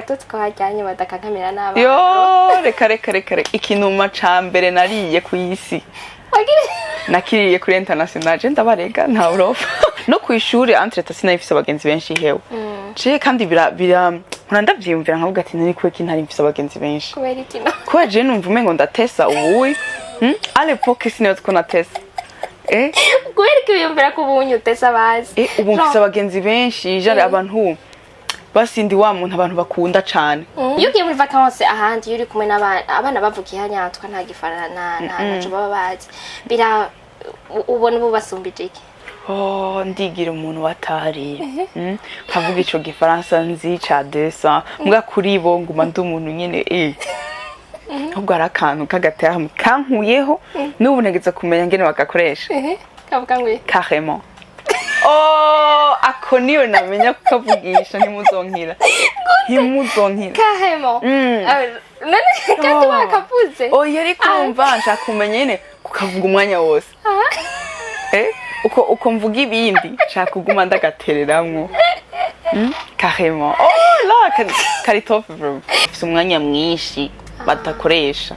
twari twajyanye badakankamira n'abana yo reka ikinuma ca mbere nariye ku isi nakiriye kuri international je ndabarega nta urofa no kwishuri entre sinayifise abagenzi benshi hewe je kandi bira ndavyiyumvira nkavuga ati nari kweki ntari mfise abagenzi benshi kubera ikino kwa je numva umengo ndatesa ubuyi à l'époque sinari ko natesa kubera ikiyumvira ko ubunye utesa bazi ubu mfise abagenzi benshi jare abantu basindi wa muntu abantu bakunda cyane iyo ugiye muri vacances ahandi yuri kumwe n'abana bavukiye hanyatwa nta gifarana naco baba bazi bira ubona ubu basumbije iki ndigira umuntu watari nkavuga ico gifaransa nzi ca desa mbwa kuri bo nguma ndi umuntu nyene ubwo ari akantu kagatera hamwe kankuyeho n'ubu nageze kumenya ngene bagakoresha kavuga ngo carrément ako niyo namenya kukavugisha ntimuzonkira carrément none kandi wakavuze yari kumva nshaka kumenya nyene kukavuga umwanya wose uko mvuga ibindi nshaka kuguma ndagatereramwo carrément la kari top ufise umwanya mwinshi badakoresha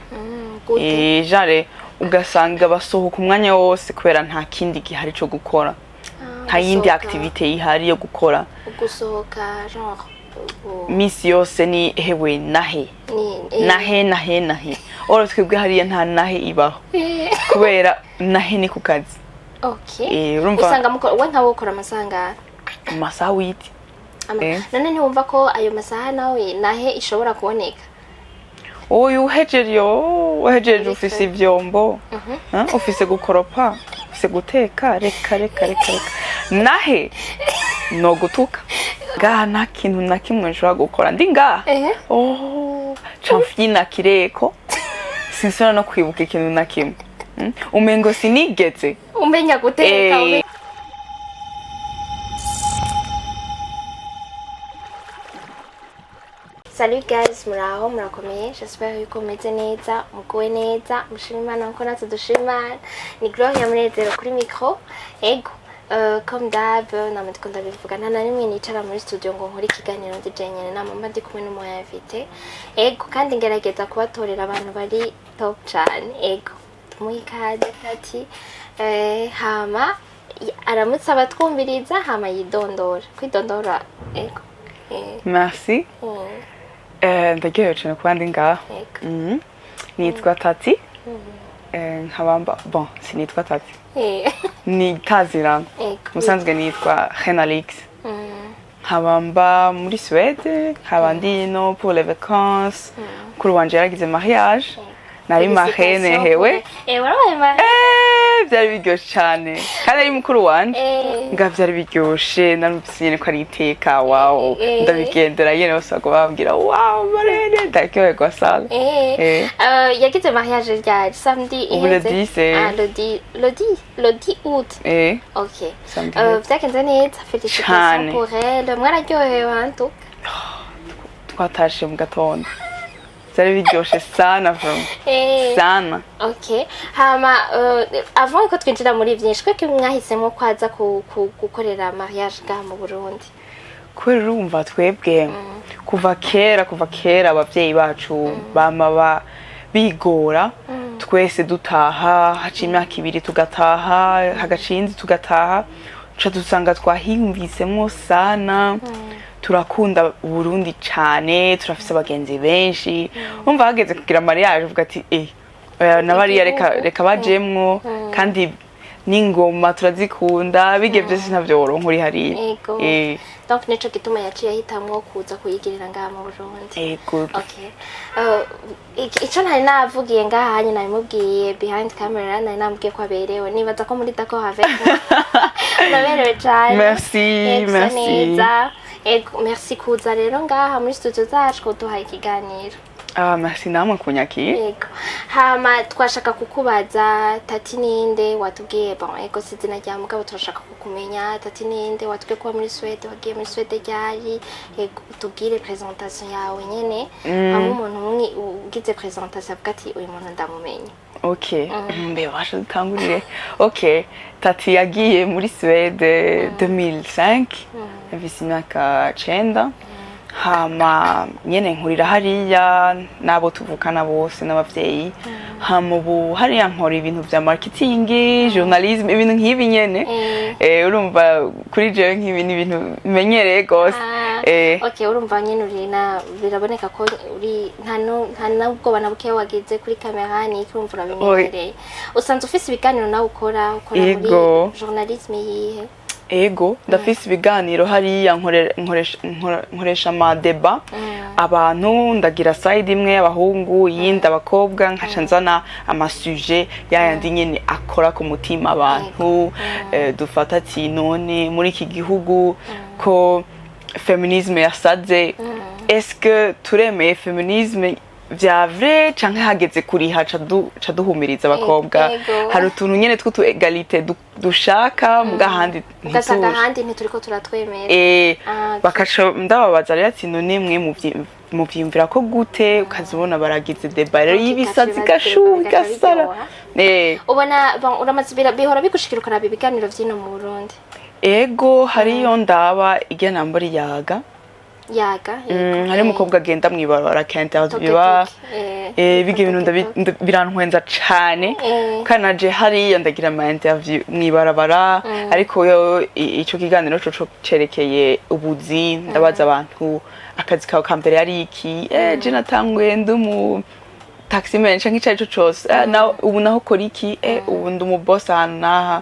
jare ugasanga basohoka umwanya wose kubera nta kindi gihari cyo gukora nta yindi activité ihari yo gukora gusohoka genre misi yose ni hewe nahe oro twebwe hariya nta nahe ibaho kubera nahe ni ku kazi usanga we nkawe ukora amasaha witi none ntiwumva ko ayo masaha nawe nahe ishobora kuboneka uhejeje ufise ivyombo ufise gukoropa ufise guteka reka nahe no gutuka ngaha nta kintu na kimwe nshobora gukora ndi ngaha camfyina kireko sinsona no kwibuka ikintu na kimwe umengo sinigeze umenya guteka Salut guys, muraho murakomeye. J'espère yuko meze neza, muguwe neza, mushima Imana uko natwe dushima Imana. Ni Gloria Munezero kuri micro. Ego, comme d'hab, namwe ndikunda bivuga nta rimwe nicara muri studio ngo nkore ikiganiro ndi jenyene namwe ndi kumwe n'umu invité. Ego, kandi ngerageza kubatorera abantu bari top cyane. Ego, tumuha ikaze ati hama aramutse abatwumviriza hama yidondora. Kwidondora ego. Merci. Ndagiye cyane kuba ndi ngaha nitwa Tati nkabamba bon sinitwa Tati ni tazirana musanzwe nitwa Henalix nkabamba muri Suède nkaba ndi no pour les vacances kuri wanje yaragize mariage nari marraine hewe byari biryoshe cyane kandi ari mukuru wanje nga byari biryoshe narumvise ko ari iteka wow ndabigendera yene bose bambwira wow marraine ndakyoye kwa sala yagize mariage ryari samedi le 10 août ok byagenze neza félicitations pour elle mwararyohewe hantu twatashe mu gatondo byari biryoshe sana sana okay hama avant ko twinjira muri byinshi kweke mwahisemo kwaza gukorera mariage ga mu Burundi kubera urumva twebwe kuva kera abavyeyi bacu bama bigora twese dutaha haca imyaka ibiri tugataha hagacinzi tugataha uca dusanga twahiyumvisemwo sana turakunda Burundi cyane turafise abagenzi benshi umva hageze kugira mariage uvuga ati nabari reka bajemwo kandi n'ingoma turazikunda bigevye sinavyoronka uri hariya donc nico gituma yaciye hitamwo kuza kuyigirira ngaha mu Burundi okay ico ntari navugiye ngaha hanye nabimubwiye behind camera nari namubwiye ko aberewe nibaza ko muri d'accord avec naberewe cyane merci merci kuza rero ngaha muri studio zacu kuduha ikiganiro merci namwe kunyakira yego hama twashaka kukubaza Tati ninde watubwiye bon ego sizina rya mugabo turashaka kukumenya Tati ninde watubwiye ko muri Suède wagiye muri Suède ryari ego tubwire presentation yawe nyene hamwe umuntu ugize presentation avuga ati uyu muntu ndamumenye okay mbe washa dutangurire okay Tati yagiye muri Suède 2005 afise imyaka 9 hama nyene nkurira hariya nabo tuvukana bose n'abavyeyi hama ubu hariya nkora ibintu vya marketing journalism ibintu nk'ibi nyene urumva kuri jewe nk'ibi ni ibintu menyereye gose okay urumva nyene urina biraboneka ko uri nta nubwo bana buke wagize kuri kamera ni kumvura bimenyereye usanze ufise ibiganiro nawe ukora muri journalism yihe ego ndafise ibiganiro hariya nkoresha amadeba abantu ndagira side imwe abahungu yindi abakobwa nkaca nzana amasuje yayandi nyene akora ku mutima abantu dufata ati none muri iki gihugu ko feminisme yasaze est-ce que turemeye feminisme vya vrai canke hageze kuriha ca duhumiriza abakobwa hari utuntu nyene tw'utu egalite dushaka muga handi ugasanga handi ntituriko turatwemera bakaca ndababaza rero ati none mwe muvyimvira ko gute ukazibona baragize deba rero y'ibisazi gashuka sara ubona uramaze bihora bigushikira ukaraba ibiganiro vyino mu Burundi ego hariyo ndaba irya nambari yaga hari umukobwa agenda mwibarabara kenta biba biga ibintu birantwenza cane kandi naje hariya ndagira ama interview mwibarabara ariko yo ico kiganiro co cerekeye ubuzi ndabaza abantu akazi kawe kambere yari iki je natanguye ndumu taxi man canke ico cose ubu naho kora iki ubu ndumu boss hanaha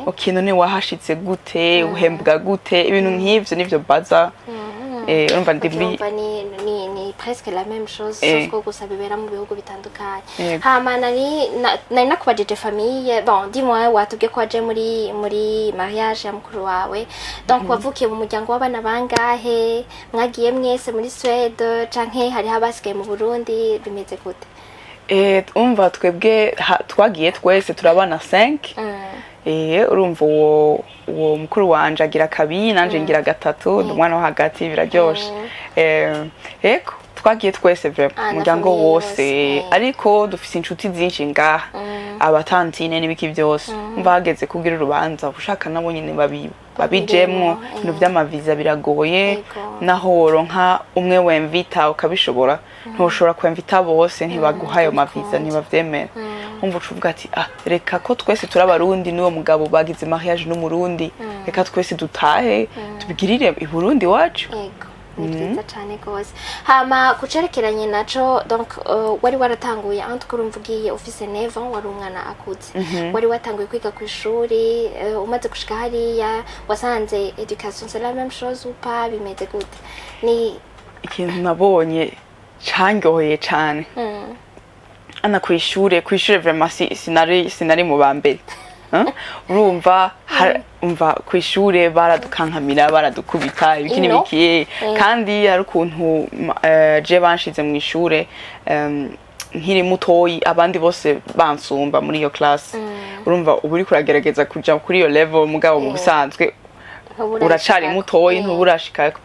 okay none wahashitse gute uhembwa gute ibintu nk'ivyo nivyo baza urumva ni presque la même chose sauf ko gusa bibera mu bihugu bitandukanye hama nari nakubajije famille bon dis-moi watubwiye ko waje muri mariage ya mukuru wawe donc wavukiye mu muryango w'abana bangahe mwagiye mwese muri Suède canke hari habasigaye mu Burundi bimeze gute umva twebwe twagiye twese turabana 5 urumva uwo mukuru wanje agira kabiri nanje ngira gatatu umwana wo hagati biraryoshe eko twagiye twese umuryango wose ariko dufise inshuti zinshi ngaha abatantine n'ibiki byose umva hageze kugira urubanza ushaka nabo nyene babijemwo ibintu vy'amaviza biragoye naho woronka umwe wemvita ukabishobora ntushobora kwemvita bose ntibaguha ayo maviza ntibavyemera umva ucuvuga ati reka ko twese turabarundi n'uwo mugabo bagize mariage n'umurundi reka twese dutahe tubigirire i Burundi wacu nziza cyane gose hama kucerekeranye naco donc wari waratanguye aho tukurumva ugiye ufise 9 ans wari umwana akuze wari watanguye kwiga ku ishuri umaze gushika hariya wasanze education c'est la même chose ou pas bimeze gute ni ikintu nabonye cangoye cyane ana kwishure vraiment sinari mu bambere urumva umva kwishure baradukankamira baradukubita ibiki n'ibiki kandi hari ukuntu je banshize mu ishure nkiri mutoyi abandi bose bansumba muri iyo class urumva ubu uri kuragerageza kuja kuri iyo level mugabo mu busanzwe uracari mutoyi ntuburashikako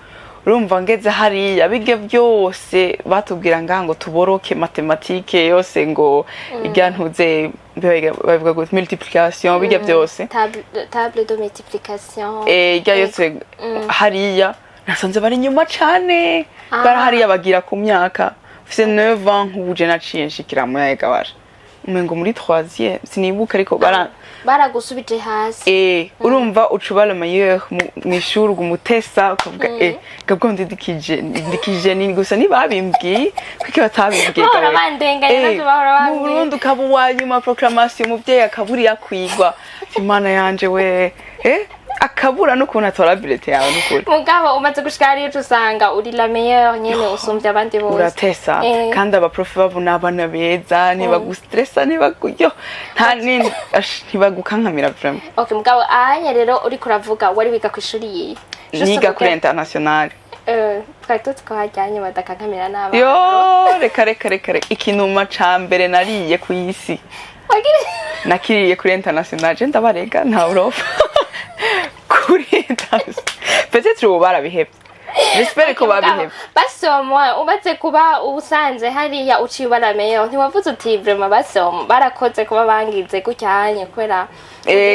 urumva ngeze hariya bige byose batubwira ngo tuboroke matematike yose ngo iryantuze bavuga ngo multiplication bige byose table de multiplication irya yose hariya nasanze bari nyuma cane bara hariya bagira ku myaka ufise 9 ans ubuje naciye nshikira mu yaga bara umengo muri 3e sinibuka ariko baragusubije hasi urumva ucubala meilleur mwishuru gumutesa ukavuga gabwo ndikije ni gusa nibabimbwiye kwiki batabimbwiye mu Burundi ukabu wanyuma proclamation muvyeyi akaburi yakwigwa imana yanje we akabura n'ukuntu atora bilete yawe n'ukuri mugabo umaze gushika hariya usanga uri la meilleure nyene usumvye abandi bose uratesa kandi abaprofe babona abana beza ntibagustressa ntibaguyo ntibagukankamira vraiment okay mugabo anya rero uri kuravuga wari wiga ku ishuri yiye niga kuri international twari tuzi ko hajyanye badakankamira n'abana yo reka ikinuma ca mbere nariye ku isi nakiriye kuri international je ndabarega nta Europa kuri international peut-être ubu barabihebye j'espère ko babihebye basomwa umaze kuba ubusanze hariya uciye barameyo ntiwavuze uti vraiment basomwa barakoze kuba bangize gucyanye kwera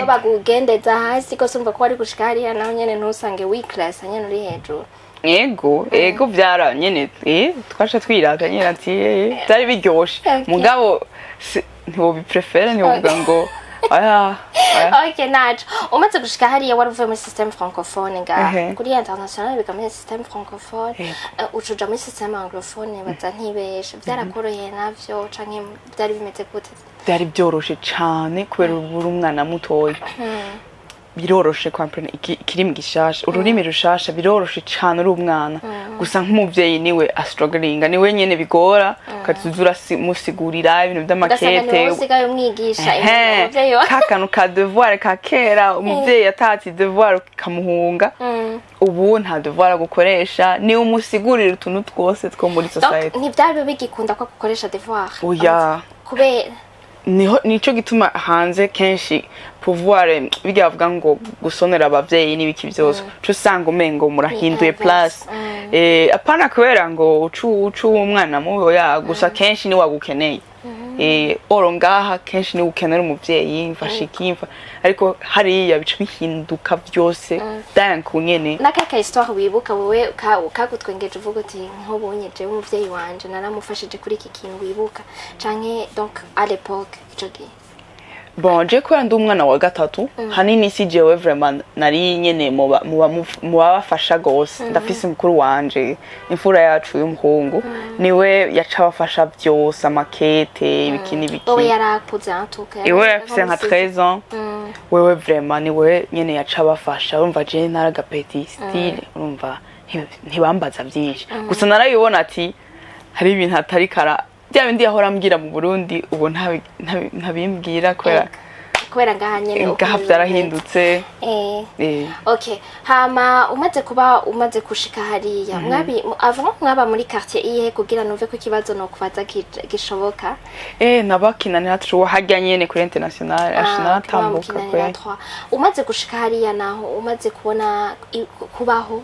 bagugendeza hasi ko sumva ko ari gushika hariya naho nyene ntusange weak class nyene uri hejuru ego vyara nyene twasha twiraka nyene ati byari biryoshe mugabo ntiwobiprefera ntiwovuga ngo aya ok naco umaze gushika hariya wari uvuye muri système francophone nga kuri international biga muri système francophone ucuja muri système anglophone baza ntibeshe vyarakoroheye navyo canke byari bimeze gute byari byoroshe cane kubera uri umwana mutoya biroroshe kwamprena ikirimi gishasha ururimi rushasha biroroshe cane uri umwana gusa nk'umuvyeyi niwe astrugglinga niwe nyene bigora katuzura musigurira ibintu by'amakete usigaye umwigisha kakanu ka devoir ka kera umuvyeyi atati devoir kamuhunga ubu nta devoir gukoresha ni umusigurira utuntu twose two muri society ntivyari bigikunda ko gukoresha devoir oya kubera nico gituma hanze kenshi pouvoir bigavuga ngo gusonera abavyeyi n'ibiki byose cyo usanga umengo murahinduye plus apana kubera ngo ucu umwana mubo ya gusa kenshi ni wagukeneye oro ngaha kenshi ni ukenera umuvyeyi mfashikimfa ariko hariya bica bihinduka byose dank unyene nakaka histoire wibuka wewe ukagutwengeje uvuga uti nk'ubunyeje umuvyeyi wanje naramufashije kuri iki kintu wibuka canke donc à l'époque ico gihe bon je ko ndi umwana wa gatatu hanini si jewe vraiment nari nyene mu bafasha gose ndafise mukuru wanje imfura yacu y'umuhungu niwe yaca bafasha byose amakete ibikini biki wewe yarakuze antuka iwe afise nka 13 ans wewe vraiment niwe nyene yaca bafasha urumva je naragapeti style urumva ntibambaza byinshi gusa narayibona ati hari ibintu atari kara bya bindi yahora ambwira mu Burundi ubu ntabimbwira kubera ngaha nyene ngaha byarahindutse okay hama umaze kushika hariya avant mwaba muri quartier iye kugira nuve ko kibazo no kubaza gishoboka nabakina natru hajya nyene kuri international ashina tambuka kwe umaze gushika hariya naho umaze kubona kubaho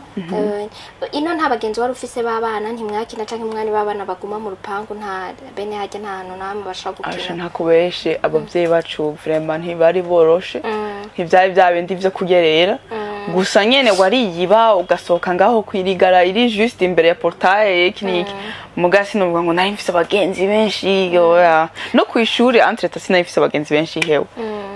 ino nta bagenzi wari ufise babana ntimwakina canke mwani babana baguma mu rupangu nta bene hajya nta hantu namwe bashaka gukina nta kubeshe abavyeyi bacu vraiment bari boroshe ntivyari byabindi byo kugerera gusa nyene wariyiba ugasoka ngaho kwirigara iri juste imbere ya portail kiniki mugasi novuga ngo nari mfise abagenzi benshi no kwishuri entre sinari mfise abagenzi benshi hewe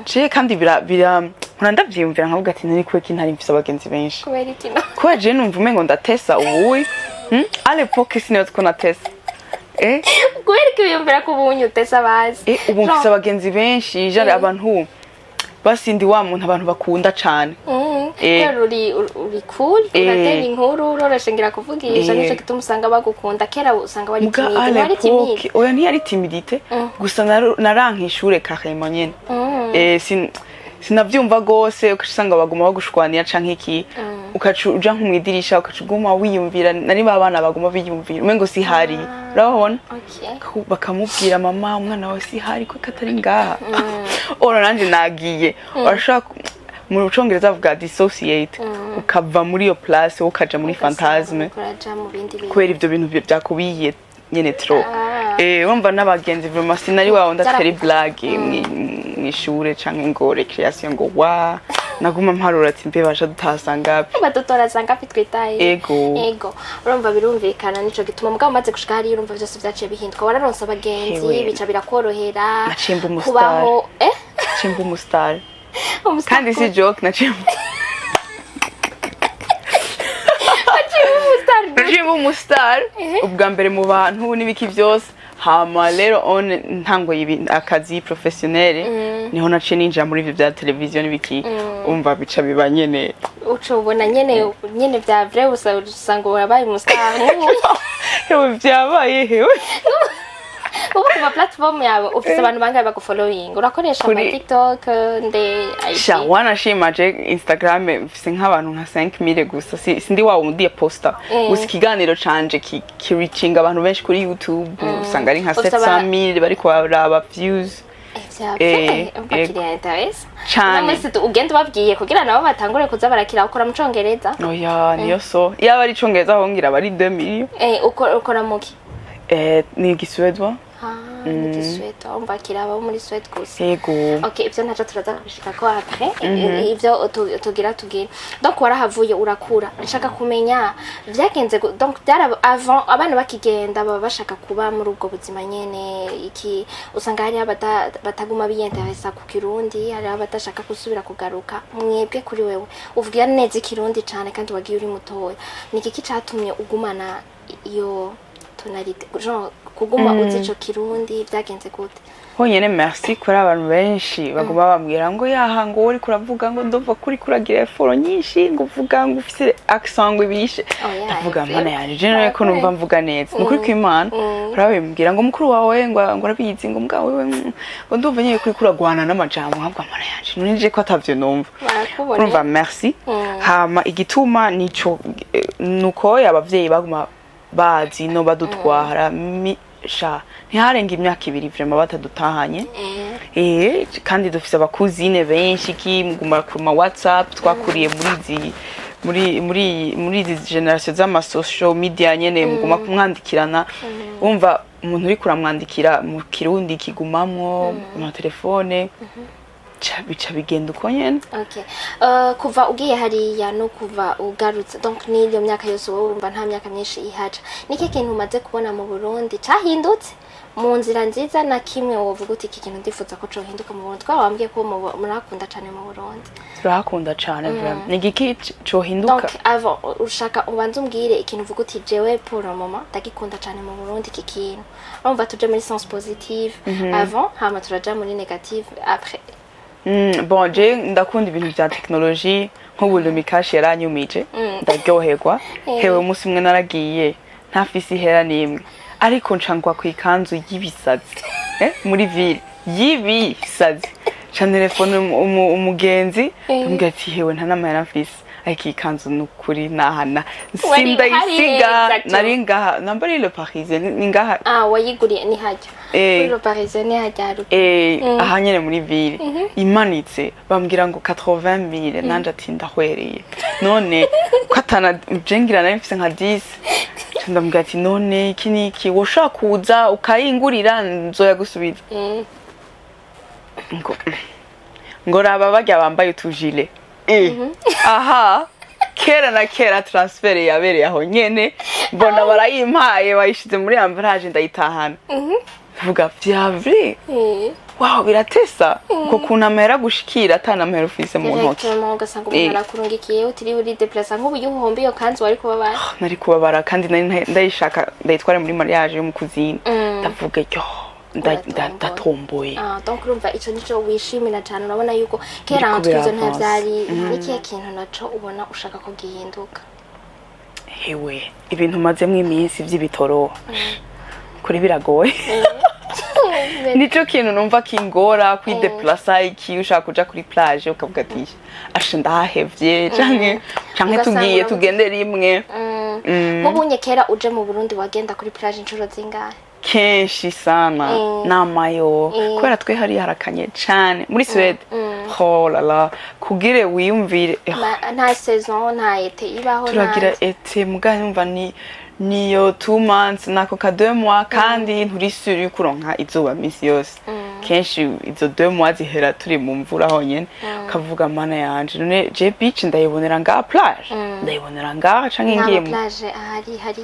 je kandi bira ndandavyumvira nkavuga ati nari kweki ntari mfise abagenzi benshi kubera ikino kwa je numva umengo ndatesa ubuyi à l'époque sinari ko natesa kubera kiyumvira ko ubunyutesa bazi ubu mfise abagenzi benshi jare abantu basindi wa muntu abantu bakunda cyane uri cool uratera inkuru uroroshingira kuvugisha nico gituma usanga bagukunda kera usanga wari timide wari timide oya ntiyari timidite gusa narankishure carrément nyene sinavyumva gose ukasanga baguma bagushwanira canke iki ukacuja nk'umwidirisha ukacuguma wiyumvira nari babana baguma biyumvira umengo si hari urabona bakamubwira mama umwana wawe si hari ko katari ngaha oro nanje nagiye urashaka mu Congereza avuga dissociate ukava muri yo place ukaja muri fantasme kubera ivyo bintu byakubiye nyene tro wumva n'abagenzi vraiment sinari wawe ndatera blague mw'ishure canke ngo recreation ngo wa naguma mparura ati mbe baje dutasanga badutora sanga pitwitaye ego urumva birumvikana nico gituma mugabo maze gushika hari urumva byose byaciye bihinduka wararonsa abagenzi bica birakorohera kubaho chimbu umustar kandi si joke nachimbu umustar ubwa mbere mu bantu n'ibiki byose hama rero on ntango akazi professionnel niho naciye ninjira muri ivyo bya televiziyo n'ibiki umva bica biba nyene ucubona nyene bya vrai usanga wabaye umustar hewe byabaye hewe ubu kuma platform yawe ufite abantu bangaye bagufollowing urakoresha ama TikTok nde sha wanashimaje Instagram mfise nk'abantu nka 5000 gusa sindi wa undi poster gusa ikiganiro canje ki reaching abantu benshi kuri YouTube usanga ari nka 700000 bari kuraba views ugenda babwiye kugira nabo batangure kuza barakira ukora mu Congereza oya niyo so yaba ari Congereza hongira bari 2 million ukora muki ni Suède muri Suède umva kiraba muri Suède gusa yego okay ivyo ntaco turaza kubishika ko après ivyo tugira donc warahavuye urakura nshaka kumenya vyagenze donc byara avant abana bakigenda baba bashaka kuba muri ubwo buzima nyene iki usanga hari bataguma biyenteresa ku kirundi hari abatashaka gusubira kugaruka mwebwe kuri wewe uvugira neza ikirundi cyane kandi wagiye uri mutoya niki kicatumye ugumana iyo tonalite genre kuguma uzi ico kirundi byagenze gute honyene merci kuri abantu benshi baguma bambwira ngo yaha ngo uri kuravuga ngo ndumva kuri kuragira effort nyinshi ngo uvuga ngo ufite accent ngo ibishe ndavuga mana yanje je ko numva mvuga neza nukuri kw'Imana barabimbwira ngo mukuru wawe ngo arabizi ngo mbwa wewe ngo ndumva nyine kuri kuragwana n'amajambo nkabwa mana yanje nunije ko atavyo numva urumva merci hama igituma nico nuko abavyeyi baguma bazi no badutwara ntiharenga imyaka 2 vraiment batadutahanye kandi dufise abakuzine benshi kimuguma ku ma WhatsApp twakuriye muri izi generation z'ama social media nyene muguma kumwandikirana umva umuntu uri kuramwandikira mu kirundi kigumamwo mu telefone bica bigenda uko nyene okay kuva ugiye hariya no kuva ugarutse donc niyo myaka yose urumva nta myaka myinshi ihaca niki kintu umaze kubona mu Burundi cahindutse mu nzira nziza na kimwe wovuga uti iki kintu ndifuza ko cohinduka mu Burundi twabambwiye ko murakunda cyane mu Burundi turakunda cyane vraiment nigiki cohinduka donc avant ushaka ubanze umbwire ikintu uvuga uti jewe pour le moment ndagikunda cyane mu Burundi iki kintu urumva tuje muri sens positive avant hama turaja muri negative après bon je ndakunda ibintu bya technology nk'ubu Lumikashi yaranyumije ndaryoherwa hewe umunsi umwe naragiye ntafise ihera nimwe ariko ncangwa ku ikanzu y'ibisazi muri ville y'ibisazi cha telefone umugenzi mbwira ati hewe nta nama yarafise ariko ikanzu nukuri nahana sindayisiga nari ngaha nambari le parisien ni ngaha wayiguriye ni hajya le parisien ni hajya aha nyene muri ville imanitse bambwira ngo 80000 nanje ati ndahwereye none kwatana jengira nari mfise nka 10 ndambwira ati none iki niki woshaka kuza ukayingurira nzoya gusubiza ngo raba bajya bambaye utujile aha kera na kera transfer yabereye aho nyene mbona barayimpaye bayishize muri ambalage ndayitahana vuga vyavre wow biratesa ko kunamera gushikira atanamera ufise mu ntoki ugasanga umuntu arakurungikiye utiri uri deplacer nk'ubu yuhombe iyo kanzu wari kubabara nari kubabara kandi ndayishaka ndayitwara muri mariage yo mu kuzina ndavuga ryo ndatomboye donc urumva ico nico wishimira cyane urabona yuko kera twizo nta byari niki kintu naco ubona ushaka ko gihinduka hewe ibintu mazemwe iminsi vy'ibitoro kuri biragoye nico kintu numva kingora kwideplacer iki ushaka kuja kuri plage ukavuga ati ashe ndahevye canke tugiye tugende rimwe mubunye kera uje mu Burundi wagenda kuri plage inshuro zingahe kenshi sana namayo kubera twe hari harakanye cyane muri Suède oh la la kugire wiyumvire nta saison nta été ibaho turagira été mugani numva niyo 2 months nako ka 2 mois kandi nturi suri kuronka izuba misi yose kenshi izo 2 mois zihera turi mu mvura honyene kavuga mana yanje none je beach ndayibonera nga plage ndayibonera nga canke ngiye mu plage hari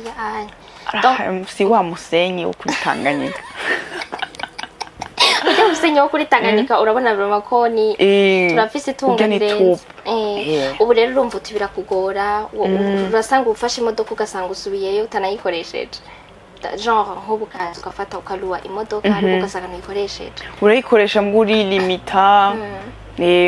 si wa musenyi wo kuri Tanganyika ujya musenyi wo kuri Tanganyika urabona bama ko ni turafise itunga rirenze ubu rero urumva uti birakugora urasanga ufashe imodoka ugasanga usubiyeyo utanayikoresheje genre nk'ubu kazi ugafata ukaruwa imodoka ariko ugasanga ntuyikoresheje urayikoresha muri limita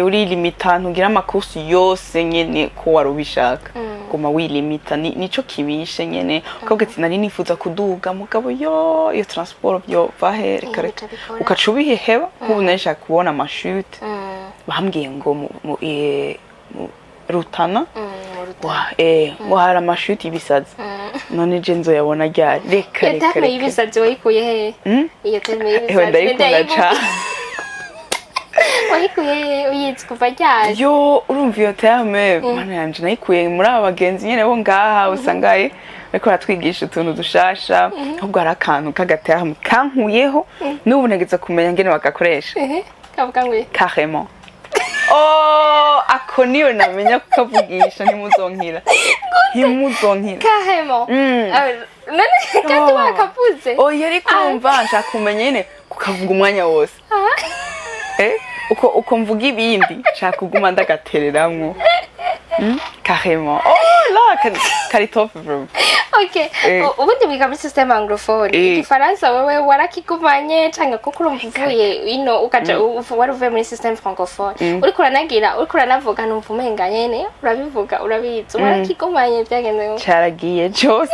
uri limita ntugira amakursi yose nyene ko warubishaka goma wilimita nico kibishe nyene ukavuga ati nari nifuza kuduga mugabo iyo transport byo vahere kare ukacubihe heba nk'ubu nesha kubona amashute bambwiye ngo mu Rutana wahara amashute ibisazi none je nzoyabona ryari reka reka ibisazi wayikuye he iyo terme ibisazi ndayikunda cyane wayikuye uyitse kuva ryari yo urumva iyo terme mana yanje nayikuye muri abagenzi nyene bo ngaha usangaye ariko aratwigisha utuntu dushasha ahubwo hari akantu k'agaterme kankuyeho n'ubu ntegeza kumenya ngene bagakoresha kavuga ngo carrément. Oh, ako niyo namenya kukavugisha ntimuzonkira carrément. None kandi wakavuze yari kumva nshaka kumenya nyene kukavuga umwanya wose. Uko mvuga ibindi nshaka kuguma ndagatereramwo. Carrément. Oh là, kari top bro. Ok. Ubundi wiga muri system anglophone. Igifaransa wewe warakigumanye canke kuko urumvuye ino ukaja wari uvuye muri system francophone. Uriko uranavuga numva umenga nyene urabivuga urabizi warakigumanye byagenze. Caragiye cyose.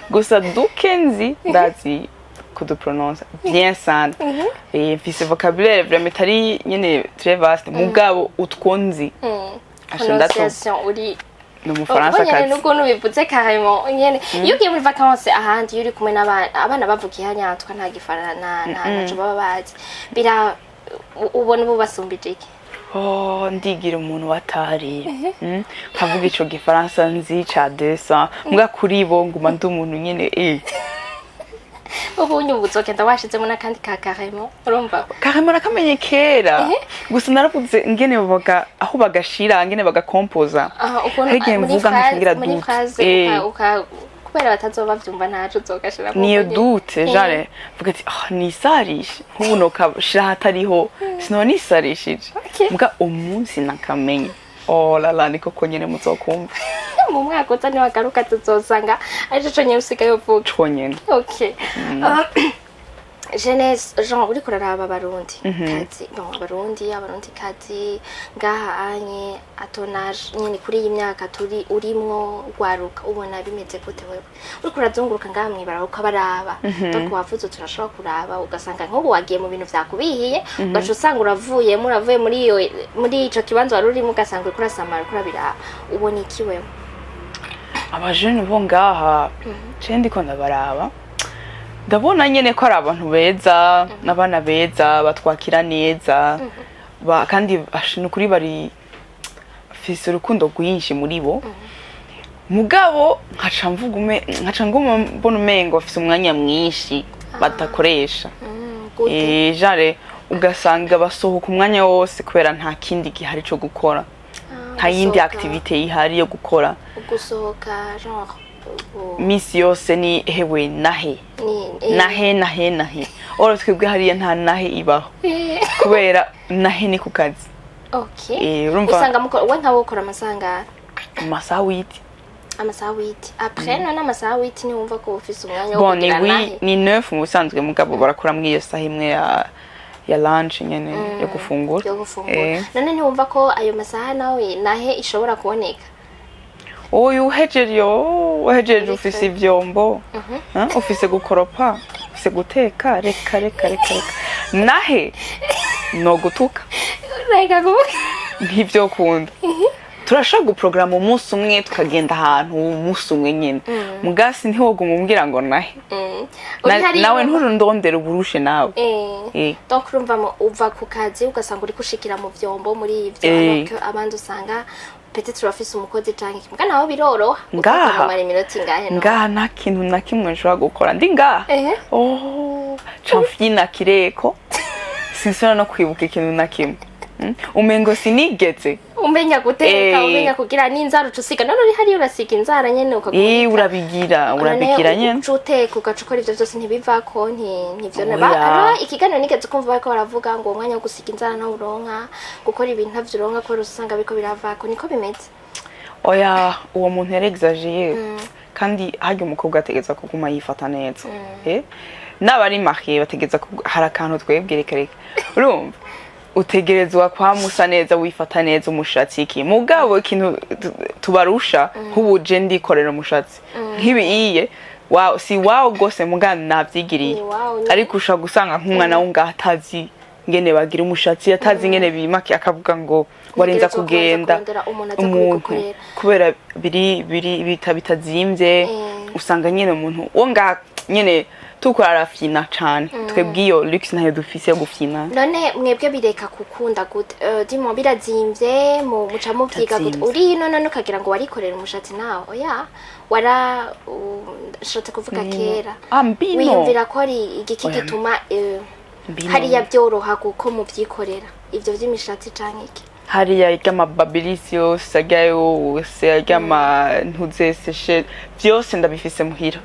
Gusa dukenzi ndazi kuduprononce bien simple. Mfise vocabulaire vraiment tari nyene très vaste. Mugabo utwonzi. Prononciation uri no mu Faransa kazi nuko nubivuze carrément nyene iyo ugiye muri vacances ahandi uri kumwe n'abana bavukiye hanyatwa nta gifarana naco baba bazi bira ubona ubu basumbije iki ndigira umuntu watari nkavuga ico gifaransa nzi ca 200 mbwa kuri bo nguma ndi umuntu nyene ubu nyubuzogenda washizemo nakandi ka carrément urumva carrément nakamenye kera gusa naravuze ngene babaga aho bagashira ngene bagakompoza hege mvuga nkakingira dute kubera batazoba vyumva ntaco uzogashira niyo dute jare vuga ati nisarishe nkubu nokashira hatariho sinone nisarishije mbwa umunsi nakamenye la la niko konyene muzokumva mu mwaka utani wagaruka tuzosanga ari cyo nyene usigaye uvuga conyene. Okay. Jeunesse genre uri kuraraba abarundi kazi abarundi kazi ngaha anye atonage nyine kuri iyi myaka turi urimwo gwaruka ubona bimeze gute wewe uri kurazunguruka ngaha mwibara ukabaraba donc wavuze turashobora kuraba ugasanga nk'ubu wagiye mu bintu vyakubihiye ugaca usanga uravuye muri ico kibanzo wari urimo ugasanga uri kurasamara kurabira ubona iki wewe abajene bo ngaha cendi ko ndabaraba ndabona nyene ko ari abantu beza n'abana beza batwakira neza kandi kuri bari afise urukundo rwinshi muri bo mugabo nkaca nguma mbona umengo afise umwanya mwinshi batakoresha jare ugasanga basohoka umwanya wose kubera nta kindi gihari co gukora nta yindi activité ihari yo gukora gusohoka genre misi yose ni hewe nahe oro twebwe hariya nta nahe ibaho kubera nahe ni ku kazi. Okay. Usanga we nkawe ukora amasanga amasaha witi après none amasaha witi ni wumva ko ufise umwanya wo kugira nahe ni 9 musanzwe mugabo barakora mwiyo saha imwe ya lunch nyene yo gufungura none ni wumva ko ayo masaha nawe nahe ishobora kuboneka uhejeje ufise ivyombo ufise gukoropa ufise guteka reka nahe no gutuka nk'ivyo kunda turashaka guprograma umunsi umwe tukagenda ahantu umunsi umwe nyene mugasi ntiwoga mumbwira ngo nahe nawe nturundondera uburushe nawe donc urumva uva ku kazi ugasanga uri kushikira mu vyombo muri ivyo abandi usanga peut-être urafise umukozi canke kimwe naho biroroha ukamara iminota ingahe ngaha nta kintu na kimwe nshobora gukora ndi ngaha camfyina kireko sinsona no kwibuka ikintu na kimwe umengo sinigeze umenya guteka umenya kugira n'inzara ucusiga none uri hari urasiga inzara nyene ukagura urabigira nyene uteka ugacukora ivyo byose ntibivako ntivyo naba ikiganiro nigeze kumva bariko baravuga ngo umwanya wo gusiga inzara nawe uronka gukora ibintu ntavyo uronka ko usanga biko biravako niko bimeze uwo muntu yarexagiye kandi harya umukobwa ategeza kuguma yifata neza n'abari mariye bategeza hari akantu twebwe reka urumva utegerezwa kwa musa neza wifata neza umushatsi iki mugabo ikintu tubarusha nk'ubuje ndikorera umushatsi nk'ibiye si wawo gose mugana navyigiriye ariko ushaka gusanga nk'umwana w'ungaha atazi ngene bagira umushatsi atazi ngene bimaki akavuga ngo warenza kugenda umuntu kubera biri bitazimvye usanga nyene umuntu wo ngaha nyene tukora arafina cane twebwe iyo luxe nayo dufise yo gufina. None mwebwe bireka kukunda gute dimo birazimvye mu muca muvyiga gute uri none ukagira ngo warikorera umushatsi nawe oya wara shotse kuvuga kera wiyumvira ko ari igiki gituma hariya byoroha kuko muvyikorera ivyo vy'imishatsi canke iki hariya iry'amababilisi yose ajyayo wose ary'amantuze seshe byose ndabifise muhira.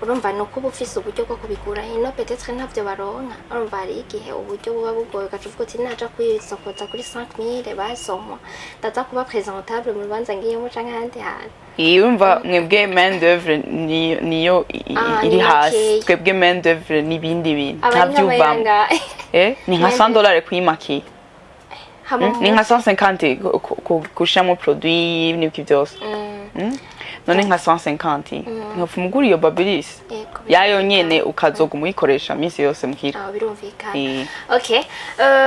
urumva nuko uba ufise uburyo bwo kubigura ino peut-être ntavyo baronka urumva hari igihe uburyo buba bugoye ugacuvuga uti naja kwisokoza kuri 5000 basomwa ndaza kuba présentable mu rubanza ngiyemo canke ahandi hantu. Urumva mwebwe main d'œuvre niyo iri hasi twebwe main d'œuvre n'ibindi bintu ntavyuvamo ni nka $100 kuyimakiye ni nka 150 kushamo produit n'ibiki byose none nka 150 nkafumugura iyo babilis yayo nyene ukazoga umuyikoresha minsi yose mukira birumvikana. Okay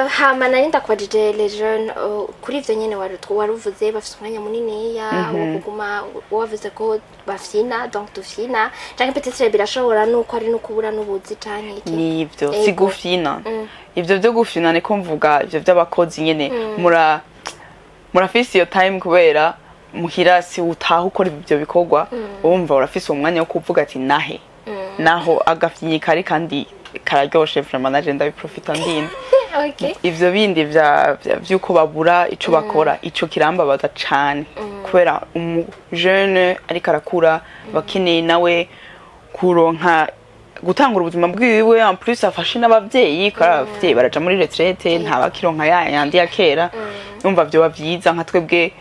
hama nari ndakwajije les jeunes kuri ivyo nyene waruvuze bafite umwanya munini ya kuguma wavuze ko bafina donc dufina canke peut-être birashobora nuko ari nukubura nubuzi canke iki nivyo sigufina ivyo byo gufina niko mvuga ivyo by'abakozi nyene murafise iyo time kubera muhira si utaha ukora ibyo bikorwa wumva urafise umwanya wo kuvuga ati nahe naho agafyinyika ari kandi kararyoshe vraiment naje ndabiprofita ndinde. Okay ivyo bindi vyuko babura ico bakora ico kirambabaza cane kubera jeune ariko arakura bakeneye nawe kuronka gutangura ubuzima bwiwe en plus afashe n'abavyeyi ko abavyeyi baraja muri retraite nta bakironka yandi ya kera umva byo bavyiza nka twebwe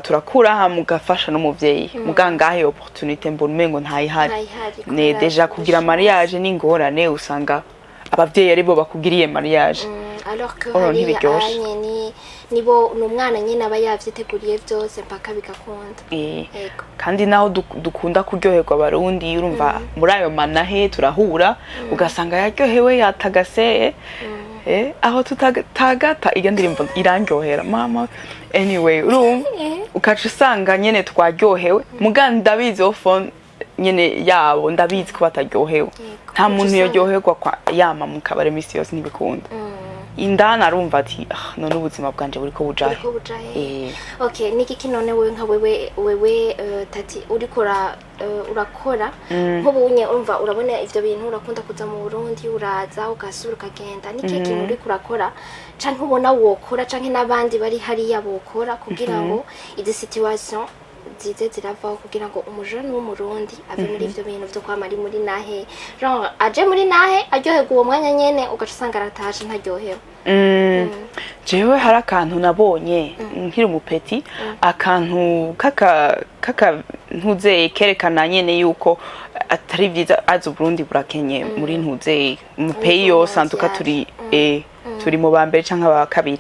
turakura hamugafasha n'umuvyeyi mugangahe opportunité mbonmengo ntayihari ne deja kugira mariage n'ingorane usanga abavyeyi aribo bakugiriye mariage alors que hari nibo numwana nyene aba yavyiteguriye byose mpaka bigakunda. Kandi naho dukunda kuryoherwa abarundi urumva muri ayo manahe turahura ugasanga yaryohewe yatagase aho tutagata iyo ndirimbo irangyohera mama anyway urumva ukaca usanga nyene twaryohewe muganda ndabizi ofon nyene yabo ndabizi ko bataryohewe nta muntu yoryoherwa kwa yama mu kabare misi yose ntibikunda indana arumva ati none ubuzima bwanje buriko bujahe. Okay niki none wewe nka wewe tati urikora urakora nk'ubunye urumva urabona ivyo bintu urakunda kuza mu Burundi uraza ugasura ukagenda niki kintu uri kurakora canke ubona wokora canke nabandi bari hariya bokora kugira ngo izi situation zize ziravaho kugira ngo umujana w'umurundi ave muri ivyo bintu byo kwamari muri nahe genre aje muri nahe aryoherwa uwo mwanya nyene ugaca usanga aratashe ntaryohewe. Jewe hari akantu nabonye nkiri umupeti akantu kaka ntuze kerekana nyene yuko atari vyiza azi Burundi burakenye muri ntuze umupeyi yose antuka turi mu bambere canke aba kabiri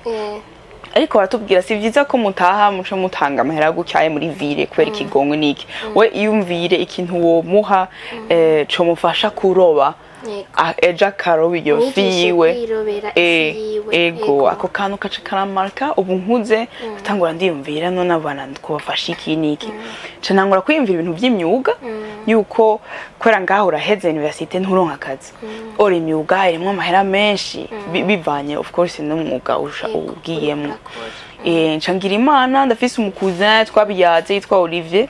ariko baratubwira si vyiza ko mutaha muco mutanga amahera gutyaye muri ville kwera ikigongwe niki we iyumvire ikintu wo muha co mufasha kuroba eja karoba iyo fiwe ego ako kantu kaca karamarka ubu nkuze atangura ndiyumvira none abana kubafasha iki niki canangura kwiyumvira ibintu vy'imyuga yuko kwera ngaho uraheze universite nturonka akazi ora imyuga irimwo amahera menshi bivanye of course n'umwuga ugiyemo ncangira imana ndafise umukuzin twabiyaze yitwa Olivier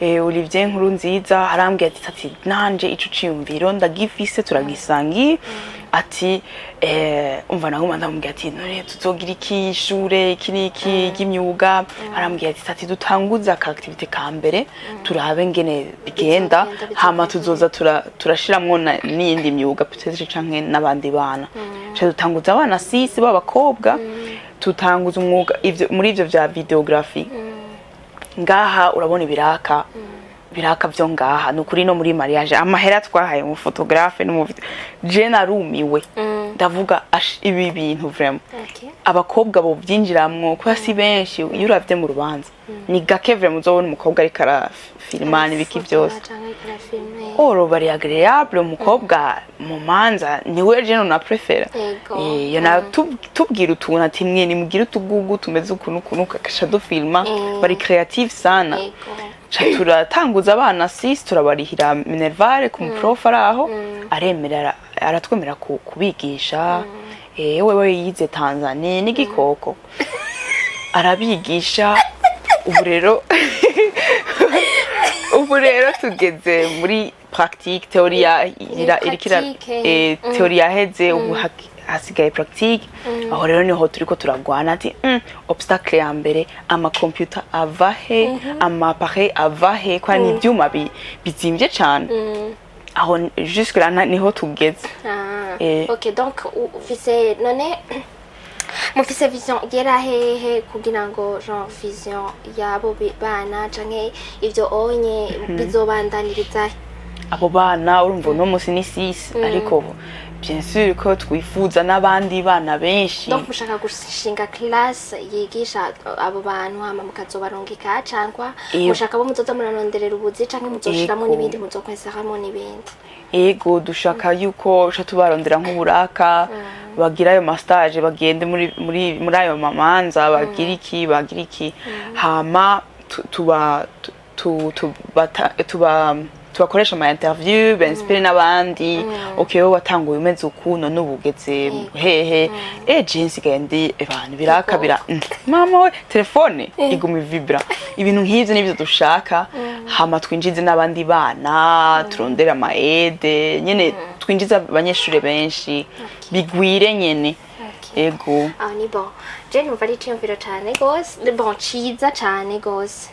Olivier nkuru nziza arambwiye ati nanje ico ciyumviro ndagifise turagisangi ati umva naho ndamubwiye ati none tuzogira iki ishure iki y'imyuga arambwiye ati dutanguza activity ka mbere turabe ngene bigenda hama tuzoza turashiramwo n'iyindi myuga peut-être canke n'abandi bana cyo dutanguza abana 6 b'abakobwa tutanguza umwuga muri ivyo vya videography ngaha urabona biraka byo ngaha nukuri no muri mariage amahera twahaye mu photographe no mu je narumiwe ndavuga ibi bintu vraiment abakobwa bo byinjiramwo ko si benshi iyo uravye mu rubanza ni gake vraiment uzobona umukobwa ari kara filmane biki byose oro bari agréable umukobwa mu manza niwe je no na prefera yana tubwira utuntu ati mwe ni mugira utugugu tumeze ukuntu kakasha do filma bari creative sana turatanguza abana 6 turabarihira minervale ku prof araho aremera aratwemera kubigisha wewe yize Tanzania n'igikoko arabigisha ubu rero tugeze muri pratique teoria irikira teoria heze ubu hasigaye pratique aho rero niho turiko turagwana ati obstacle ya mbere ama computer avahe ama appareil avahe kwa ni ibyuma bizimvye cyane aho jusque là niho tugeze OK donc ufise none mufise vision gera hehe kugira ngo genre vision yabo bana canke ivyo onye bizobandaniriza abo bana urumva no musi ni 6 ariko bien sûr ko twifuza n'abandi bana benshi donc mushaka gushinga class yigisha abo bantu hama mukazobarongeka cankwa mushaka bo muzoza muranonderera ubuzi canke muzoshiramo n'ibindi muzokweseramo n'ibindi ego dushaka yuko tubarondera nk'uburaka bagira ayo mastage bagende muri ayo mamanza bagira iki hama tubakoresha ama interview benspire n'abandi okay wowe watanguye umeze ukuno n'ubugeze hehe agency kandi abantu birakabira mama we telefone iguma vibra ibintu nk'ivyo nibyo dushaka hama twinjize n'abandi bana turondera ama aide nyene twinjiza abanyeshure benshi bigwire nyene ego ni bon je numva ari cyumviro cyane gose bon ciza cyane gose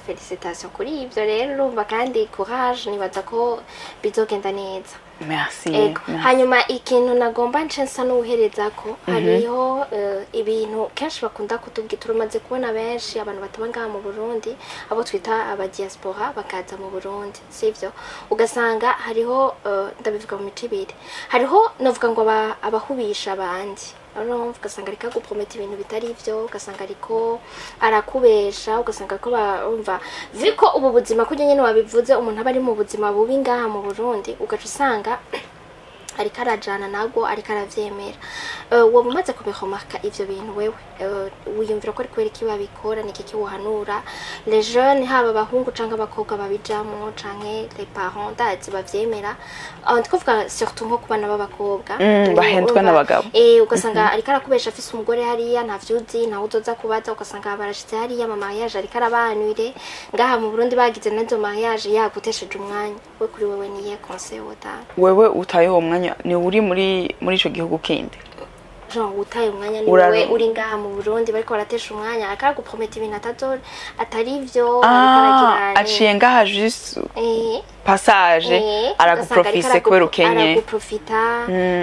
félicitations kuri ivyo rero urumva kandi courage nibaza ko bizogenda neza merci hanyuma ikintu nagomba ncensa n'uhereza ko hariho ibintu kenshi bakunda kutubwira turumaze kubona benshi abantu batabanga mu Burundi abo twita aba diaspora bakaza mu Burundi sivyo ugasanga hariho ndabivuga mu micibiri hariho novuga ngo abahubisha abandi ugasanga ariko guprometa ibintu bitari ivyo ugasanga ariko arakubesha ugasanga ko barumva viko ubu buzima kujye nyene wabivuze umuntu abari mu buzima bubi ngaha mu Burundi ugaca usanga ariko arajana nabwo ariko aravyemera wo mumaze kubihomarka ivyo bintu wewe wiyumvira ko ari kwera iki babikora niki kiwohanura les jeunes haba bahungu canke abakobwa babijamo canke les parents dazi bavyemera ndikuvuga surtout nko kubana b'abakobwa bahentwa n'abagabo ugasanga ariko arakubesha afise umugore hariya ntavyuzi ntawe uzoza kubaza ugasanga barashitse hariya mu mariage ariko arabanwire ngaha mu Burundi bagize nazo mariage yagutesheje umwanya we kuri wewe niye conseil wota wewe utayeho umwanya ni uri muri ico gihugu kindi Jean utaye umwanya ni wewe uri ngaha mu Burundi bariko baratesha umwanya akaguprometa ibintu atari ivyo arikaragira aciye ngaha juste passage araguprofise kubera ukenye araguprofita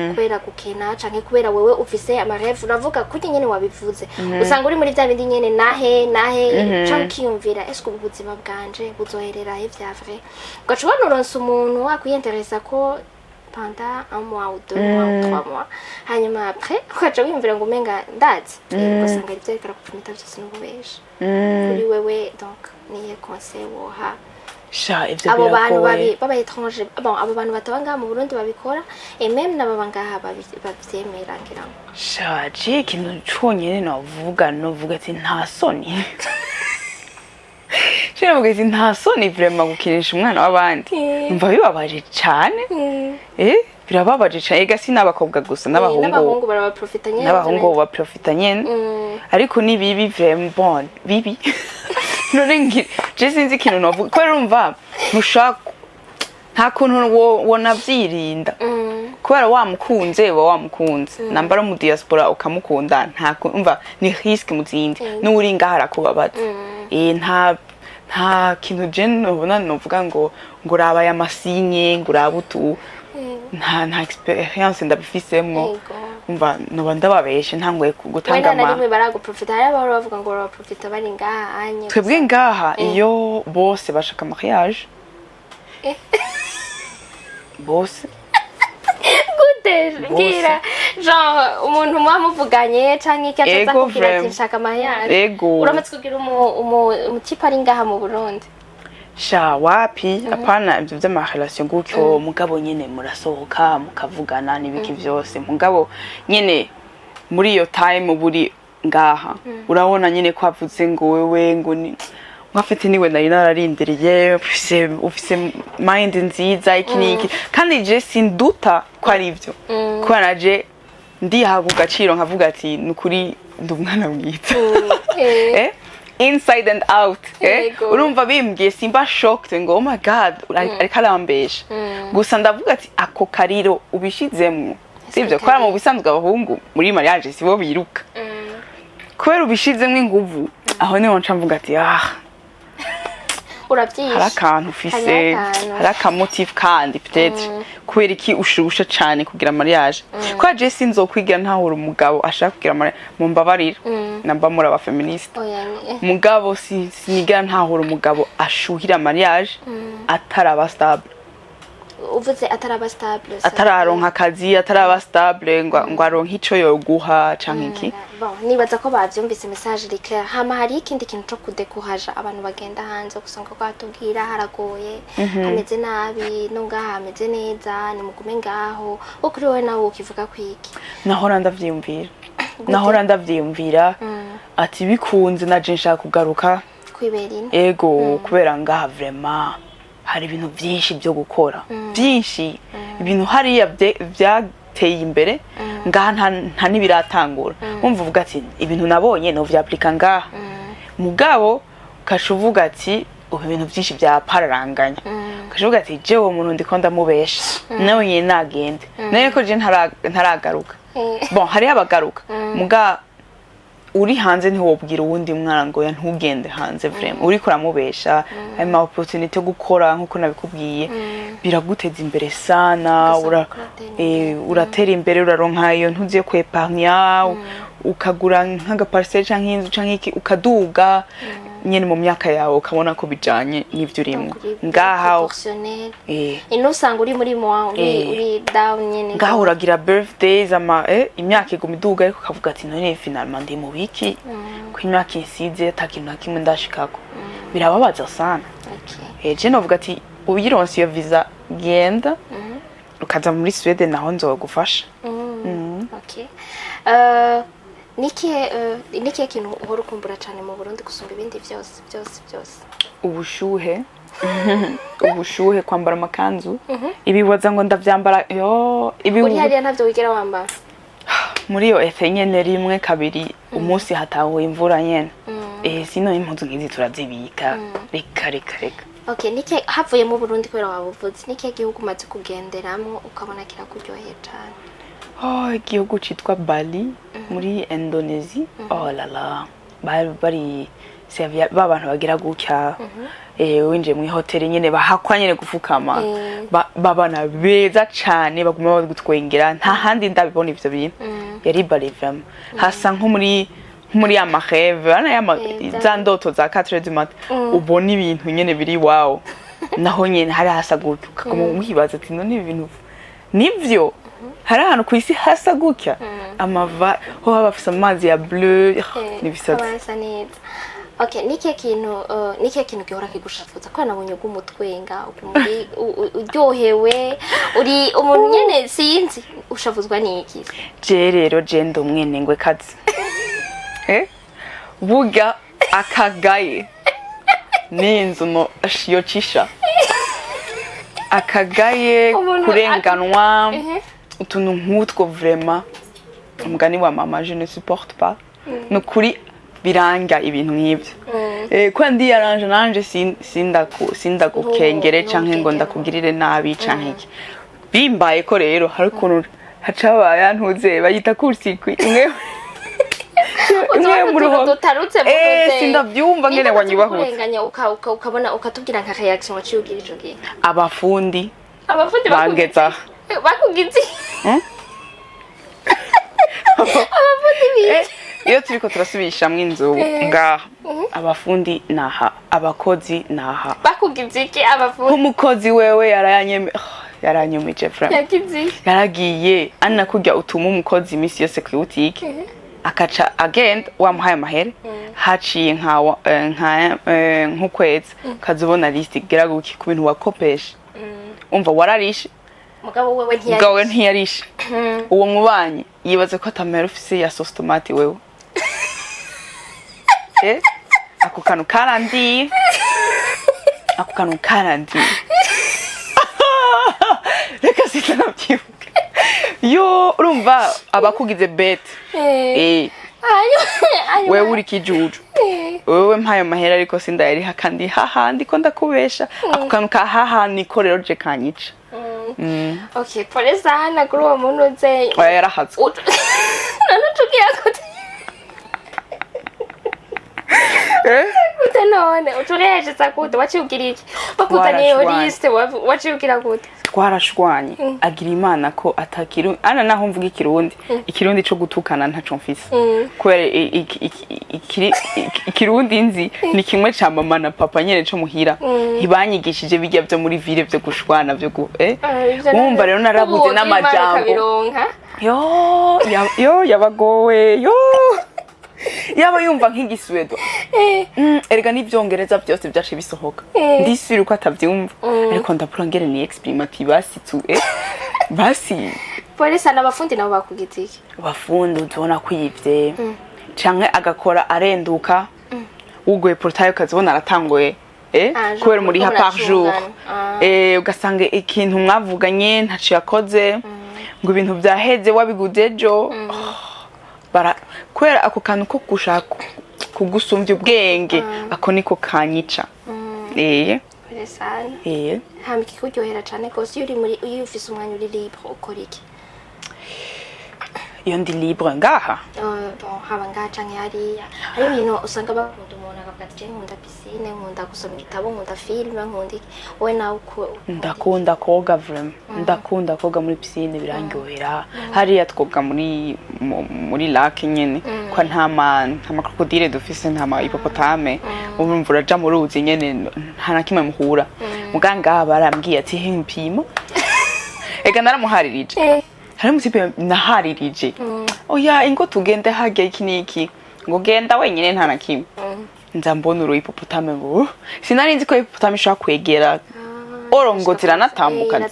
kubera gukena canke kubera wewe ufise amareve uravuga kuri nyene wabivuze usanga uri muri vya bindi nyene nahe canke kiyumvira est-ce que ubuzima bwanje buzoherera he vya vrai ugacubona uronse umuntu akwiyenteresa ko pendant un mois ou 2 mois ou 3 mois hanyuma après ukaca wimvira ngo umenga ndazi ugasanga ari byo karakupfumita byose n'ububesha kuri wewe donc niye conseil woha sha ivyo abo bantu baba étranger bon abo bantu batabanga mu Burundi babikora et même n'ababanga bavyemera ngira sha je kintu cyonyene novuga ati nta soni Shira mugezi nta soni vraiment gukinisha umwana w'abandi umva bibabaje cyane birababaje cyane ega si n'abakobwa gusa n'abahungu barabaprofita nyene n'abahungu baprofita nyene ariko ni bibi vraiment bon bibi none je sinzi kintu novuga ko urumva mushaka nta kuntu wonavyirinda kubera wamukunze nambara mu diaspora ukamukunda nta umva ni risque muzindi n'uri ngaha arakubabaza nta kintu je nobona novuga ngo raba ya masinye ngo rabutu nta experience ndabifisemo umva noba ndababeshe ntangwe gutanga ama rimwe baraguprofita hari aba bavuga ngo baraprofita bari ngaha anye twebwe ngaha iyo bose bashaka mariage bose ngira genre umuntu mwamuvuganye canke icyaza kugira ati nshaka mariage uramatse kugira umutipa ari ngaha mu Burundi sha wapi apana ibyo by'ama relation gutyo mugabo nyene murasohoka mukavugana nibiki byose mugabo nyene muri iyo time buri ngaha urabona nyene kwavuze ngo wewe ngo nkafite niwe nari nararindiriye ufise mind nziza iki niki kandi je sinduta ko ari ivyo ko naje ndihaga ugaciro nkavuga ati nukuri ndumwana mwiza inside and out urumva bimbwiye simba shocked ngo oh my god ariko arambesha gusa ndavuga ati ako kariro ubishizemwo sivyo ko mu bisanzwe abahungu muri mariage sibo biruka kubera ubishizemwo inguvu aho niho nca mvuga ati urabyisha harakantu ufise harakamotive kandi peut-être kubera iki ushusha cyane kugira mariage kwa je sinzokwigira ntahura umugabo ashaka kugira mariage mu mbabarira namba muri aba feministe mugabo sinigira ntahura umugabo ashuhira mariage ataraba stable uvuze ataraba stable atararonka akazi ataraba stable ngo aronka ico yoguha canke iki nibaza ko bavyumvise message iri clair hama hari ikindi kintu cyo kudekuhaja abantu bagenda hanze gusanga ko atubwira haragoye hameze nabi nunga hameze neza ni mugume ngaho ukuri we nawe ukivuga kwiki nahora ndavyiyumvira ati bikunze naje nshaka kugaruka kwiberina ego kubera ngaha vraiment hari ibintu byinshi byo gukora byinshi ibintu hariya byateye imbere ngaha nta nibiratangura umva uvuga ati ibintu nabonye no vyaplika ngaha mugabo kashuvuga ati ibintu byinshi byapararanganya kashuvuga ati jewe umuntu ndiko ndamubesha nawe nyine nagende naye ko je ntaragaruka bon hari abagaruka muga uri hanze ntiwobwira uwundi mwana ngo ntugende hanze vraiment uri kuramubesha ayo ma opportunity yo gukora nkuko nabikubwiye biraguteza imbere sana uratera imbere uraronka iyo ntuziye kwepanya ukagura nk'aga parcelle canke inzu canke iki ukaduga nyene mu myaka yawe ukabona ko bijanye n'ivyo urimo ngaha inusanga uri muri moi uri down nyene ngaha uragira birthdays imyaka iguma iduga ariko ukavuga ati none finalement ndi mu biki ko imyaka insize atakintu na kimwe ndashikako birababaza sana je novuga ati uyironse iyo visa genda ukaza muri Suède naho nzogufasha okay Niki kintu uhora ukumbura cyane mu Burundi gusumba ibindi byose ubushuhe kwambara amakanzu ibibaza ngo ndavyambara uri hariya ntavyo wigera wambara muri yo nyene rimwe kabiri umunsi hatahuye imvura nyene sino impuzu ngizi turazibika reka okay niki havuye mu Burundi kubera wabuvuze niki gihugu maze kugenderamo ukabona kirakuryoheye cyane igihugu citwa Bali muri Indonesia la la bari abantu bagira gutya winje mu hotel nyene bahakwa nyene gufukama babana beza cyane baguma bagutwengera nta handi ndabibona ivyo bintu yari Bali vraiment hasa nko muri amaheve za ndoto za 4 du matin ubona ibintu nyene biri wow naho nyene hari hasa gutya ukaguma wibaza ati none ibintu nivyo hari ahantu ku isi hasa gutya amava ho bafise amazi ya bleu nibisatse neza okay niki kintu gihora kigushafuza ko nabonye gumutwenga uryohewe uri umuntu nyene sinzi ushafuzwa niki je rero je ndo mwene ngwe kazi buga akagaye n'inzu no yocisha akagaye kurenganwa utuntu nk'utwo vraiment umugani wa mama je ne supporte pas no kuri biranga ibintu nk'ibyo ko ndi yaranje nanje sinda gukengere canke ngo ndakugirire nabi canke iki bimbaye ko rero hari ukuntu hacabaya ntuze bayita kursikwi imwe mu ruho dutarutse sindavyumva ngene wanyubahutse urenganya ukabona ukatubwira nka reaction waciye ugira ico gihe abafundi bangeza bakugize iyo turiko turasubishamwe inzu ngaha abafundi naha abakozi naha bakugize iki abafundi umukozi wewe yaranyemeje frame yaragiye anna kujya utuma umukozi imisi yose ku butike akaca agenda wamuhaye amahere haciye nk'ukwezi kazubona list igera guki ku bintu wakopesha umva wararishe mugabo wewe ntiyarishe uwo mubanye yibaze ko atamera ufise ya sauce tomate wewe ako kantu karandiye reka sinabyibuke yo urumva abakugize bete wewe uri kijuju wewe mpayo mahera ariko sindayariha kandi haha ndiko ndakubesha ako kantu ka haha niko rero je kanyica okay pole sana kuri uwo muntu uze yarahatswe nanutugira gute none utureje gute waciugira iki bakuzaniye liste waciugira gute twarashwanye agira imana ko atakiru ana naho mvuga ikirundi cyo gutukana ntaco mfise kwere ikirundi nzi ni kimwe ca mama na papa nyene cyo muhira ntibanyigishije bijya byo muri ville byo gushwana byo wumva rero narabuze n'amajambo yo yabagowe yo yaba yumva nk'igisuedo erega n'ivyongereza byose byace bisohoka ndisubira uko atavyumva ariko ndapura ngere ni exprimative basi pole sana abafundi nabo bakugitiki abafundi uzibona kwivye canke agakora arenduka ugoye portail ukazibona aratangoye kubera muri ha par jour ugasanga ikintu mwavuganye ntaco yakoze ngo ibintu byaheze wabigudejo kwera ako kantu ko gushaka kugusumbya ubwenge ako niko kanyica sana hamiki kuryohera cyane kose iyo ufise umwanya uri libre ukora iki iyo ndi libre ngaha haba ngaha canke hariya hari ibintu usanga bakunda umuntu akavuga ati nkunda piscine nkunda gusoma ibitabo nkunda filime nkunda iki wowe nawe ndakunda koga vraiment ndakunda koga muri piscine birangyohera hariya twoga muri lake nyene kwa nta krokodile dufise nta hipopotame urumva uraja mu ruzi nyene nta na kimwe muhura muganga barambwiye ati mpima ega naramuharirije hari mutipe naharirije oya ingo tugende hage iki niki ngo genda wenyine nta na kimwe nza mbona uru hipopotame ngo sinari nzi ko hipopotame ishaka kwegera orongo ziranatambuka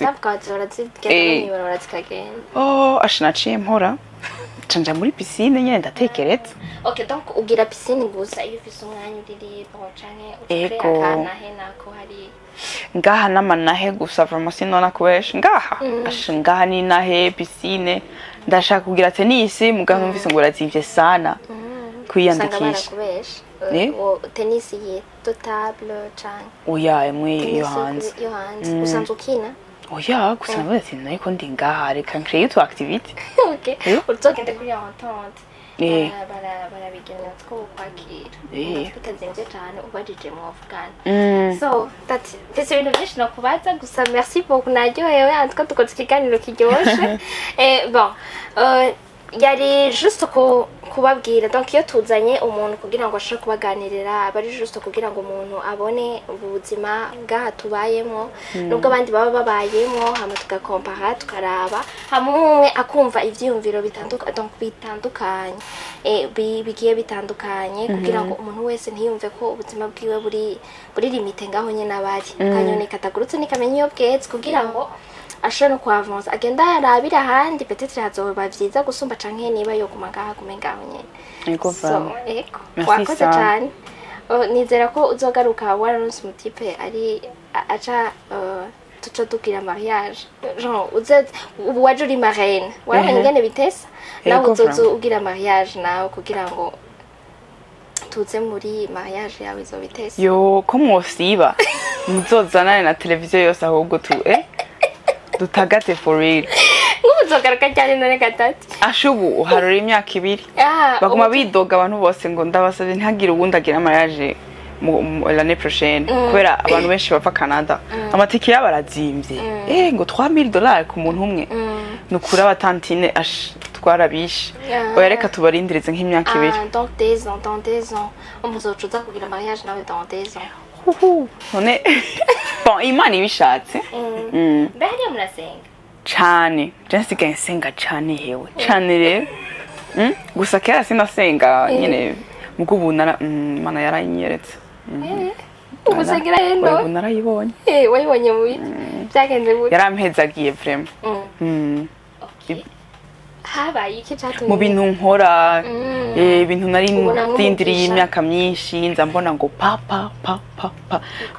ashinaciye mpora canja muri piscine nyene ndatekereza okay donc ugira piscine gusa iyo ufise umwanya uri libre canke ukora Nahe nako hari ngaha n'amanahe gusa vraiment sinona kubesha ngaha ngaha ni Nahe piscine ndashaka kugira tennis muganga mvise ngo razivye sana kwiyandikisha tennis ye table canke oya emwe yo hanze usanzwe ukina oya gusa ndetse niko ndi ngaha reka ncreate to activity okay utogende kuri entente barabigenera two kwakira bikazenze cyane ubajije mu Afghan so that's ibintu byinshi no kubaza gusa merci beaucoup naryohewe antwa tukoze ikiganiro kiryoshe bon yari juste kubabwira donc iyo tuzanye umuntu kugira ngo ashobore kubaganirira bari juste kugira ngo umuntu abone ubuzima bwaha tubayemo nubwo abandi baba babayemo hama tugakompara tukaraba hamwe akumva ivyiyumviro bitandukanye bigiye bitandukanye kugira ngo umuntu wese ntiyumve ko ubuzima bwiwe buri limite ngaho nyene abari kanyone katagurutse nikamenya iyo bwetse kugira ngo ashobora kuavanza agenda yarabira handi peut-être hazoba vyiza gusumba canke niba yo kumangaha kumengaho nyene wakoze cyane nizera ko uzogaruka waranse mutipe ari aca tuca tugira mariage genre uze waje uri marraine waramenye ngene bitesa nawe uzozo ugira mariage nawe kugira ngo tuze muri mariage yawe izo bitesa yo ko mwosiba muzozanane na televiziyo yose ahubwo dutagate for real nguzogaruka cyane none gatatu ashubu uharura imyaka 2 baguma bidoga abantu bose ngo ndabasabye ntagire ubundi agira mariage l'année prochaine kubera abantu benshi bava Canada amatike yabarazimvye ngo $3000 ku muntu umwe nukura abatantine twarabishe oya reka tubarindirize nk'imyaka 2 donc des ans umuzocuza kugira mariage nawe dans des ans none bon imana ibishatse bari murasenga cyane Jessica nsenga cyane hewe cyane rero gusa kera sinasenga nyene mugubunara mana yaranyeretse ubusengera yendo narayibonye wayibonye mu byagenze buri yarampezagiye vraiment habaye iki cyatumye mu bintu nkora ibintu nari Ubona ndindiriye nk'umugisha. imyaka myinshi nza mbona ngo papa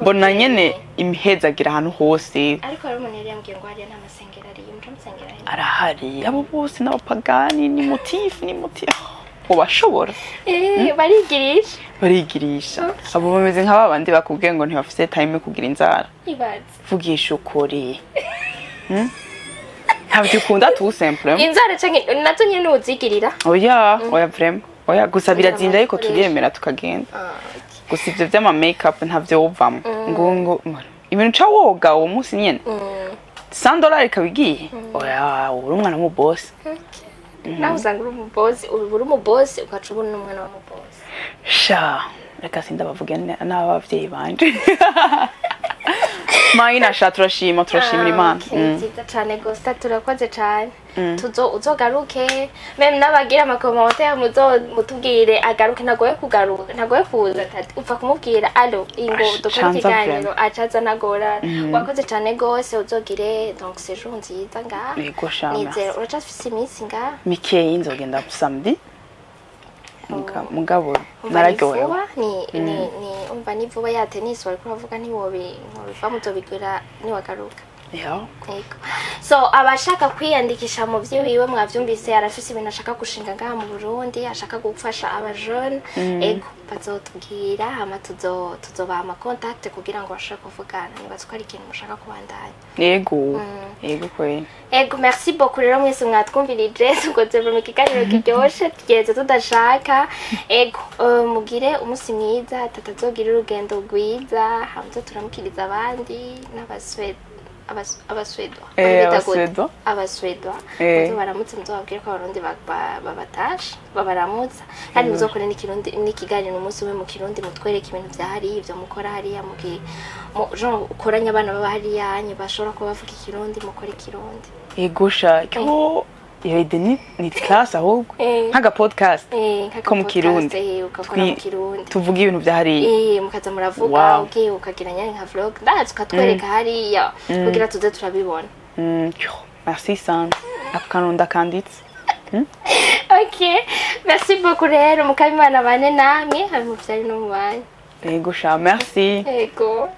mbona nyene imhezagira ahantu hose ariko hari umuntu yari yambwiye ngo hariya nta masengero ariyo musengera arahari abo bose n'abapagani ni motifu ubashobora barigirisha abo bameze nk'abandi bakubwiye ngo ntibafite time yo kugira inzara vugisha ukuri ntabyo ukunda tout simplement inzara canke nazo nyene uzigirira oya vraiment oya gusa birazinda ariko turyemera tukagenda gusa ivyo vy'ama make up ntavyo wovamo ngo ibintu ca woga uwo munsi nyene $100 kabigiye oya uri umwana mu boss nawe usanga uri umubosi ugaca ubona n'umwana wa mubosi sha reka sindabavuge n'abavyeyi banje Maina turashima Imana. Nziza cyane gusa turakoze cyane. Uzogaruke meme nabagira amakomote mutubwire agaruke nagoye kuza upfa kumubwira allo ingo dukora ikiganiro acaza nagora wakoze cyane gose uzogire donc séjour nziza nga. Yego shama. Nizera uracafise iminsi nga. Mikeye nzogenda samedi. Mugabo nararyoye ni umva ni vuba ya tennis wari kuravuga ntibiva muzobigura niwagaruka yego so abashaka kwiyandikisha mu by'iwiwe mwavyumvise arafise ibintu ashaka gushinga ngaha mu Burundi ashaka gufasha aba jeunes ego bazotubwira hama tuzobaha ama contact kugira ngo bashaka kuvugana nibaza ko ari ikintu mushaka kubandanya yego kwe ego merci beaucoup rero mwese mwatwumvirije tugoze mu kiganiro kiryoshe tugeze tudashaka ego mugire umunsi mwiza tatazogira urugendo rwiza hamwe turamukiriza abandi n'abaswede abaswedwa baramutse muzobabwire ko abarundi babatashe babaramutsa kandi muzokore n'ikiganiro umunsi umwe mu kirundi mutwereke ibintu vyahari ivyo mukora hariya genre ukoranya abana baba hariya bashobora kuba bavuga ikirundi mukora ikirundi egosha ko yede ni class ahubwo nkaga podcast ko mu kirundi tuvuga ibintu vyahari mukaza muravuga ugiye ukagira nyari nka vlog ndazi ukatwereka hariya kugira tuze turabibona merci sana akanunda kanditse okay merci beaucoup rero mukabimana bane namwe hari mu vyari no mu banyu egosha merci ego